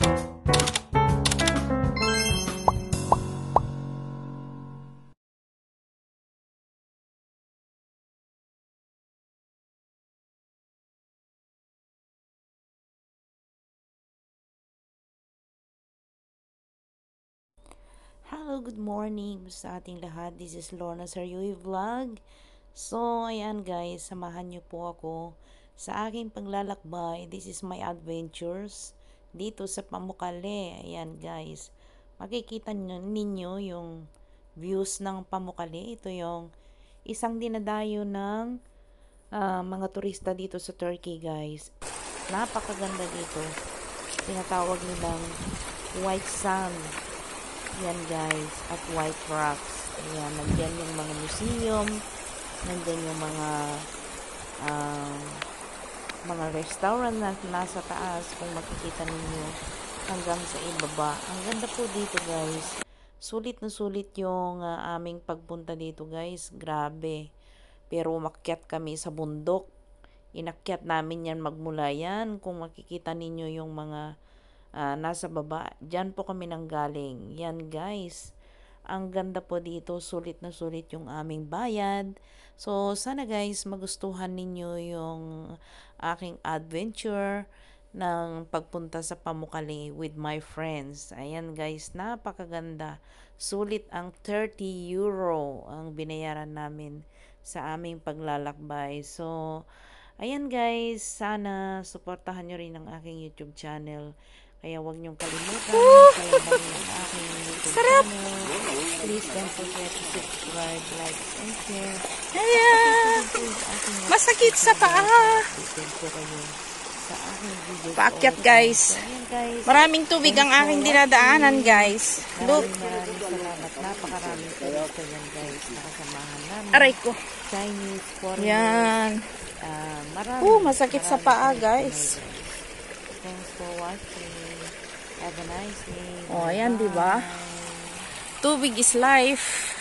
Hello, good morning sa ating lahat. This is Lorna Saryui Vlog. So, ayan guys, samahan niyo po ako sa aking paglalakbay. This is my adventures dito sa Pamukkale. Ayan guys, makikita ninyo yung views ng Pamukkale. Ito yung isang dinadayo ng mga turista dito sa Turkey guys. Napakaganda dito. Tinatawag nilang white sand. Yan guys, at white rocks. Ayan, nandyan yung mga museum, nandyan yung mga restaurant na nasa taas, kung makikita ninyo hanggang sa ibaba. Ang ganda po dito guys. Sulit na sulit yung aming pagpunta dito guys. Grabe. Pero umakyat kami sa bundok. Inakyat namin yan magmula yan. Kung makikita ninyo yung mga nasa baba, dyan po kami nanggaling. Yan guys, ang ganda po dito, sulit na sulit yung aming bayad. So sana guys magustuhan ninyo yung aking adventure ng pagpunta sa Pamukkale with my friends. Ayan guys, napakaganda. Sulit ang 30 euro ang binayaran namin sa aming paglalakbay. So ayan guys, sana suportahan nyo rin ang aking YouTube channel. Kaya huwag niyong kalimutan, kaya bangin ang aking YouTube channel. Please don't forget to subscribe, like, and share. Ayan! Masakit sa paa. Sa aking video. Paakyat guys. So, ayan guys. Maraming tubig ang aking dinadaanan guys. Look. Maraming salamat. Napakaraming turista yan guys. Nakasamahan namin. Aray ko. Chinese, foreigners. Yan. Masakit sa paa guys. Thanks for watching. Have a nice day. Oh, ayan diba? Tubig is life.